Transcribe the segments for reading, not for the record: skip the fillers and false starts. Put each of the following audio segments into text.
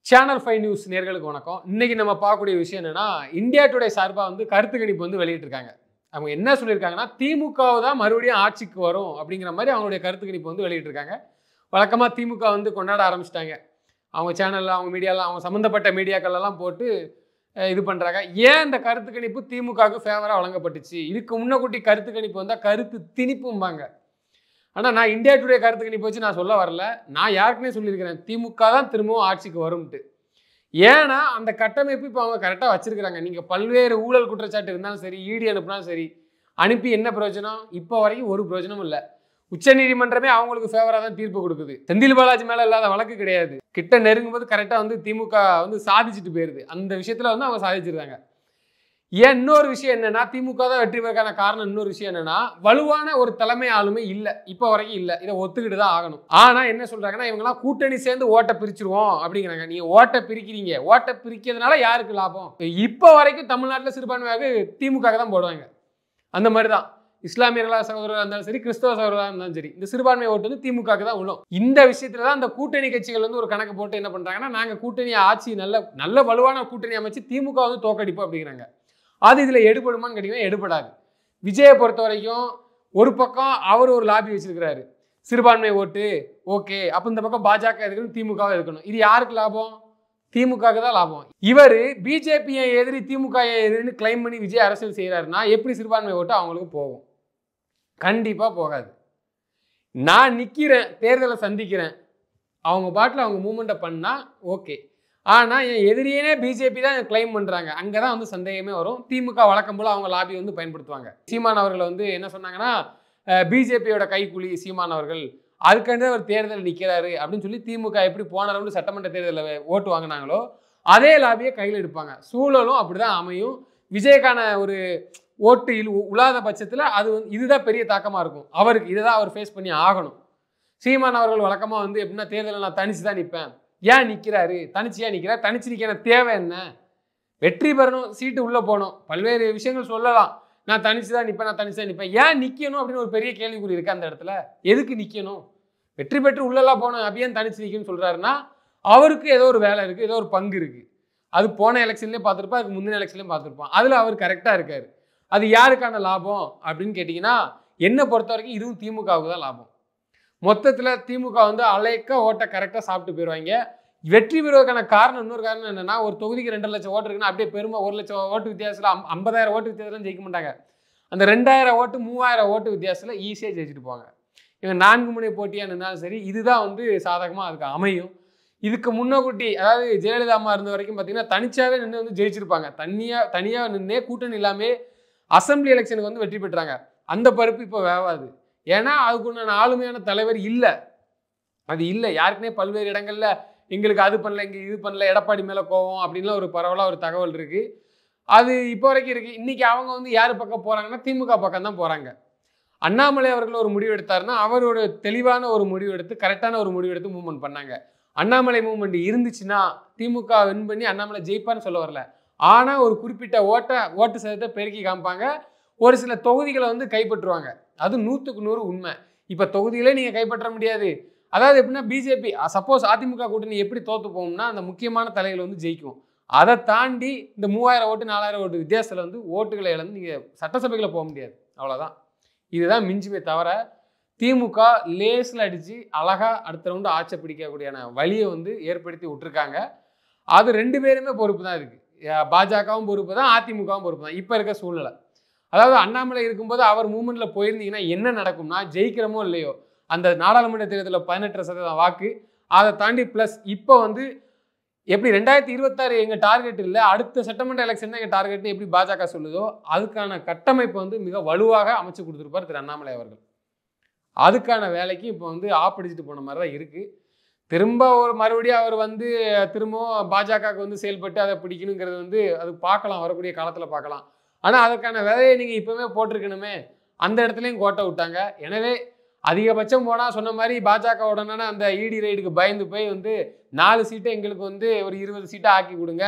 Channel 5 news நேர்களுக்கு வணக்கம். இன்னைக்கு நம்ம பார்க்கக்கூடிய விஷயம் என்னன்னா, இந்தியா டுடே சார்பா கருத்து கணிப்பு வெளியிட்டிருக்காங்க. அவங்க என்ன சொல்லியிருக்காங்கன்னா, திமுக தான் மறுபடியும் ஆட்சிக்கு வரும் அப்படிங்கிற மாதிரி அவங்களுடைய கருத்து கணிப்பு வெளியிட்டிருக்காங்க. வழக்கமா திமுக கொண்டாட ஆரம்பிச்சிட்டாங்க. அவங்க சேனல்ல, அவங்க மீடியால, அவங்க சம்பந்தப்பட்ட மீடியாக்கள் எல்லாம் போட்டு இது பண்றாங்க. ஏன் இந்த கருத்து கணிப்பு திமுகவுக்கு ஃபேவரா வழங்கப்பட்டுச்சு? இதுக்கு முன்னக்கூட்டி கருத்து கணிப்பு வந்தா கருத்து திணிப்பும்பாங்க. ஆனா நான் இந்தியா டுடே கருத்து கணிப்பு வச்சு நான் சொல்ல வரல. நான் யாருக்குமே சொல்லியிருக்கிறேன், திமுக தான் திரும்பவும் ஆட்சிக்கு வரும்ட்டு. ஏன்னா அந்த கட்டமைப்பு இப்போ அவங்க கரெக்டாக வச்சிருக்கிறாங்க. நீங்க பல்வேறு ஊழல் குற்றச்சாட்டு இருந்தாலும் சரி, இடி அனுப்பினாலும் சரி, அனுப்பி என்ன பிரயோஜனம்? இப்போ வரைக்கும் ஒரு பிரயோஜனமும் இல்லை. உச்சநீதிமன்றமே அவங்களுக்கு ஃபேவரா தான் தீர்ப்பு கொடுக்குது. செந்தில் பாலாஜி மேல இல்லாத வழக்கு கிடையாது. கிட்ட நெருங்கும்போது கரெக்டா திமுக சாதிச்சுட்டு போயிருது. அந்த விஷயத்துல அவங்க சாதிச்சிருக்காங்க. ஏன் இன்னொரு விஷயம் என்னன்னா, திமுக தான் வெற்றி பெறக்கான காரணம். இன்னொரு விஷயம் என்னன்னா, வலுவான ஒரு தலைமை ஆளுமை இல்ல, இப்ப வரைக்கும் இல்ல. இதை ஒத்துக்கிட்டு தான் ஆகணும். ஆனா என்ன சொல்றாங்கன்னா, இவங்கெல்லாம் கூட்டணி சேர்ந்து ஓட்டை பிரிச்சிருவோம் அப்படிங்கிறாங்க. நீங்க ஓட்டை பிரிக்கிறீங்க, ஓட்டை பிரிக்கிறதுனால யாருக்கு லாபம்? இப்ப வரைக்கும் தமிழ்நாட்டில் சிறுபான்மையாக திமுக தான் போடுவாங்க. அந்த மாதிரி தான் இஸ்லாமியர்களா சகோதரராக இருந்தாலும் சரி, கிறிஸ்தவ சகோதரராக இருந்தாலும் சரி, இந்த சிறுபான்மை ஓட்டு திமுக தான் விழும். இந்த விஷயத்துல தான் அந்த கூட்டணி கட்சிகள் ஒரு கணக்கு போட்டு என்ன பண்றாங்கன்னா, நாங்க கூட்டணி ஆட்சி நல்ல வலுவான கூட்டணி அமைச்சு திமுக தோக்கடிப்போம் அப்படிங்கிறாங்க. அது இதுல எடுபடுமான்னு கேட்டீங்கன்னா எடுபடாது. விஜயை பொறுத்த வரைக்கும் ஒரு பக்கம் அவர் ஒரு லாபி வச்சிருக்கிறாரு, சிறுபான்மை ஓட்டு ஓகே, அப்ப இந்த பக்கம் பாஜக இருக்கணும், திமுக இருக்கணும். இது யாருக்கு லாபம்? திமுக தான் லாபம். இவர் பிஜேபி எதிரி, திமுக எதிரின்னு கிளைம் பண்ணி விஜய் அரசியல் செய்யறாருன்னா எப்படி சிறுபான்மை ஓட்டு அவங்களுக்கு போகும்? கண்டிப்பா போகாது. நான் நிக்கிறேன், தேர்தலை சந்திக்கிறேன், அவங்க பாட்டில் அவங்க மூவ்மெண்ட்டை பண்ணா ஓகே. ஆனா என் எதிரியே பிஜேபி தான் கிளைம் பண்றாங்க, அங்கதான் சந்தேகமே வரும். திமுக வழக்கம் போல அவங்க லாபி பயன்படுத்துவாங்க. சீமான் அவர்கள் என்ன சொன்னாங்கன்னா, பிஜேபியோட கைக்கூலி சீமான் அவர்கள், அதுக்காண்டே ஒரு தேர்தல் நிற்கிறாரு அப்படின்னு சொல்லி திமுக எப்படி போன ரவுண்டு சட்டமன்ற தேர்தலில் ஓட்டு வாங்கினாங்களோ அதே லாபியை கையில் எடுப்பாங்க. சூழலும் அப்படிதான் அமையும். விஜய்க்கான ஒரு ஓட்டு உலாத பட்சத்தில் அது இதுதான் பெரிய தாக்கமாக இருக்கும். அவருக்கு இதை தான் அவர் ஃபேஸ் பண்ணி ஆகணும். சீமான் அவர்கள் வழக்கமாக எப்படின்னா, தேர்தலில் நான் தனிச்சு தான் நிற்பேன். ஏன் நிற்கிறாரு? தனிச்சு ஏன் நிற்கிறார்? தனிச்சு நிற்கிற தேவை என்ன? வெற்றி பெறணும், சீட்டு உள்ளே போகணும், பல்வேறு விஷயங்கள் சொல்லலாம். நான் தனிச்சு தான் நிற்பேன், நான் தனிச்சு தான் நிற்பேன். ஏன் நிற்கணும் அப்படின்னு ஒரு பெரிய கேள்விக்குறி இருக்கு அந்த இடத்துல. எதுக்கு நிற்கணும்? வெற்றி பெற்று உள்ளெல்லாம் போகணும், அபியான் தனிச்சு நிற்கணும்னு சொல்கிறாருன்னா அவருக்கு ஏதோ ஒரு வேலை இருக்குது, ஏதோ ஒரு பங்கு இருக்குது. அது போன எலெக்ஷன்லேயும் பார்த்துருப்பான், அதுக்கு முந்தின எலெக்ஷன்லேயும் பார்த்துருப்பான். அதில் அவர் கரெக்டாக இருக்கார். அது யாருக்கான லாபம் அப்படின்னு கேட்டிங்கன்னா, என்னை பொறுத்த வரைக்கும் இதுவும் திமுகவுக்கு தான் லாபம். மொத்தத்தில் திமுக அலைக்க ஓட்டை கரெக்டாக சாப்பிட்டு போயிடுவாங்க. வெற்றி பெறுவதற்கான காரணம், இன்னொரு காரணம் என்னன்னா, ஒரு தொகுதிக்கு 2 லட்சம் ஓட்டு இருக்குன்னா அப்படியே பெருமை 1 லட்சம் ஓட்டு வித்தியாசத்தில் 50,000 ஓட்டு வித்தியாசத்தில் ஜெயிக்க மாட்டாங்க. அந்த 2000 ஓட்டு 3000 ஓட்டு வித்தியாசத்தில் ஈஸியாக ஜெயிச்சுட்டு போவாங்க. இவங்க 4 முனை போட்டியாக நின்னாலும் சரி, இதுதான் சாதகமாக அதுக்கு அமையும். இதுக்கு முன்னக்கூட்டி, அதாவது ஜெயலலிதா அம்மா இருந்த வரைக்கும் பார்த்தீங்கன்னா, தனிச்சாவே நின்று ஜெயிச்சிருப்பாங்க. தனியாக நின்னே கூட்டணி இல்லாமல் அசம்பிளி எலெக்ஷனுக்கு வெற்றி பெற்றாங்க. அந்த பருப்பு இப்போ வேவாது. ஏன்னா அதுக்குண்டான ஆளுமையான தலைவர் இல்லை. அது இல்லை. யாருக்குனே பல்வேறு இடங்கள்ல எங்களுக்கு அது பண்ணல, இங்கே இது பண்ணல, எடப்பாடி மேலே கோவம் அப்படின்லாம் ஒரு பரவலாக ஒரு தகவல் இருக்குது. அது இப்போ வரைக்கும் இருக்குது. இன்றைக்கி அவங்க யார் பக்கம் போகிறாங்கன்னா, திமுக பக்கம் தான் போகிறாங்க. அண்ணாமலை அவர்கள் ஒரு முடிவு எடுத்தாருன்னா, அவரோட தெளிவான ஒரு முடிவு எடுத்து, கரெக்டான ஒரு முடிவு எடுத்து மூவ்மெண்ட் பண்ணாங்க. அண்ணாமலை மூவ்மெண்ட் இருந்துச்சுன்னா திமுக வின் பண்ணி அண்ணாமலை ஜெயிப்பான்னு சொல்ல வரல. ஆனால் ஒரு குறிப்பிட்ட ஓட்டு சதத்தை பெருக்கி காமிப்பாங்க. ஒரு சில தொகுதிகளை கைப்பற்றுவாங்க. அது 100க்கு 100 உண்மை. இப்போ தொகுதிகளே நீங்கள் கைப்பற்ற முடியாது. அதாவது எப்படின்னா, பிஜேபி சப்போஸ் அதிமுக கூட்டணி எப்படி தோற்று போகும்னா, அந்த முக்கியமான தலைகள் ஜெயிக்கும். அதை தாண்டி இந்த 3000 ஓட்டு 4000 ஓட்டு வித்தியாசத்தில் ஓட்டுகளை இழந்து நீங்கள் சட்டசபைகளை போக முடியாது. அவ்வளோதான். இதுதான் மிஞ்சுமே தவிர, திமுக லேஸில் அடித்து அழகாக அடுத்த ரவுண்டு ஆட்சி பிடிக்கக்கூடியான வழியை ஏற்படுத்தி விட்டுருக்காங்க. அது 2 பேருமே பொறுப்பு தான் இருக்குது. பாஜகவும் பொறுப்பு தான், அதிமுகவும் பொறுப்பு தான் இப்போ இருக்க சூழ்நிலை. அதாவது அண்ணாமலை இருக்கும்போது அவர் மூவ்மெண்ட்டில் போயிருந்தீங்கன்னா என்ன நடக்கும்னா, ஜெயிக்கிறமோ இல்லையோ அந்த நாடாளுமன்ற தேர்தலில் 18% வாக்கு, அதை தாண்டி ப்ளஸ் இப்போ எப்படி 2026 எங்கள் டார்கெட் இல்லை, அடுத்த சட்டமன்ற எலெக்ஷன் தான் எங்கள் டார்கெட்னு எப்படி பாஜக சொல்லுதோ அதுக்கான கட்டமைப்பு மிக வலுவாக அமைச்சு கொடுத்துருப்பார் திரு அண்ணாமலை அவர்கள். அதுக்கான வேலைக்கு இப்போ ஆப்படிச்சுட்டு போன மாதிரி தான் இருக்குது. திரும்ப ஒரு மறுபடியும் அவர் திரும்பவும் பாஜகவுக்கு செயல்பட்டு அதை பிடிக்கணுங்கிறது அது பார்க்கலாம், வரக்கூடிய காலத்தில் பார்க்கலாம். ஆனால் அதற்கான வேலையை நீங்கள் இப்போவே போட்டிருக்கணுமே, அந்த இடத்துலையும் கோட்டை விட்டாங்க. எனவே அதிகபட்சம் போனால் சொன்ன மாதிரி பாஜக உடனே அந்த இடி ரைடுக்கு பயந்து போய் 4 சீட்டை எங்களுக்கு ஒரு 20 சீட்டாக ஆக்கி கொடுங்க,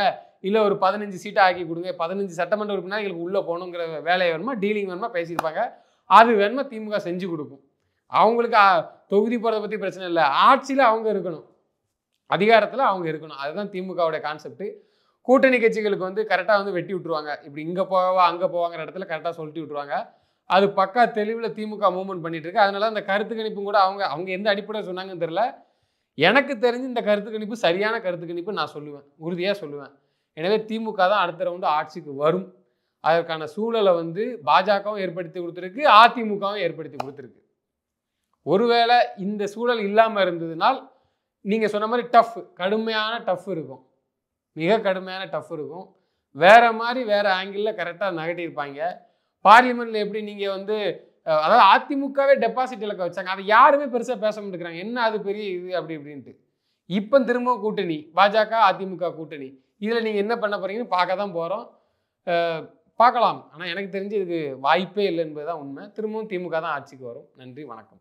இல்லை ஒரு 15 சீட்டாக ஆக்கி கொடுங்க, 15 சட்டமன்ற உறுப்பினர் எங்களுக்கு உள்ளே போகணுங்கிற வேலையை வேணுமா, டீலிங் வேணுமா பேசியிருப்பாங்க. அது வேணுமா திமுக செஞ்சு கொடுக்கும். அவங்களுக்கு தொகுதி போகிறத பற்றி பிரச்சனை இல்லை, ஆட்சியில் அவங்க இருக்கணும். அதிகாரத்தில் அவங்க இருக்கணும். அதுதான் திமுகவுடைய கான்செப்ட். கூட்டணி கட்சிகளுக்கு வந்து கரெக்டாக வந்து வெட்டி விட்டுருவாங்க. இப்படி இங்கே போவா அங்கே போவாங்கிற இடத்துல கரெக்டாக சொல்லிட்டு விட்டுருவாங்க. அது பக்கா தெளிவில் திமுக மூவ்மெண்ட் பண்ணிட்டு இருக்கு. அதனால அந்த கருத்து கணிப்பும் கூட அவங்க எந்த அடிப்படையில் சொன்னாங்கன்னு தெரியல. எனக்கு தெரிஞ்சு இந்த கருத்து கணிப்பு சரியான கருத்து கணிப்பு நான் சொல்லுவேன், உறுதியாக சொல்லுவேன். எனவே திமுக தான் அடுத்த ரவுண்டு ஆட்சிக்கு வரும். அதற்கான சூழலை வந்து பாஜகவும் ஏற்படுத்தி கொடுத்துருக்கு, அதிமுகவும் ஏற்படுத்தி கொடுத்துருக்கு. ஒருவேளை இந்த சூழல் இல்லாமல் இருந்ததுனால் நீங்கள் சொன்ன மாதிரி கடுமையான டஃப் இருக்கும், மிக கடுமையான டஃப் இருக்கும். வேற மாதிரி வேற ஆங்கிளில் கரெக்டாக நகட்டியிருப்பாங்க. பார்லிமெண்ட்ல எப்படி நீங்கள் வந்து அதாவது அதிமுகவே டெபாசிட் இலக்க வச்சாங்க, அதை யாருமே பெருசாக பேச மாட்டேங்கிறாங்க. என்ன அது பெரிய இது அப்படி இப்படின்ட்டு. இப்போ திரும்பவும் கூட்டணி பாஜக அதிமுக கூட்டணி, இதில் நீங்கள் என்ன பண்ண போறீங்கன்னு பார்க்க தான் போகிறோம். பார்க்கலாம். ஆனால் எனக்கு தெரிஞ்சு இதுக்கு வாய்ப்பே இல்லை என்பதுதான் உண்மை. திரும்பவும் திமுக தான் ஆட்சிக்கு வரும். நன்றி, வணக்கம்.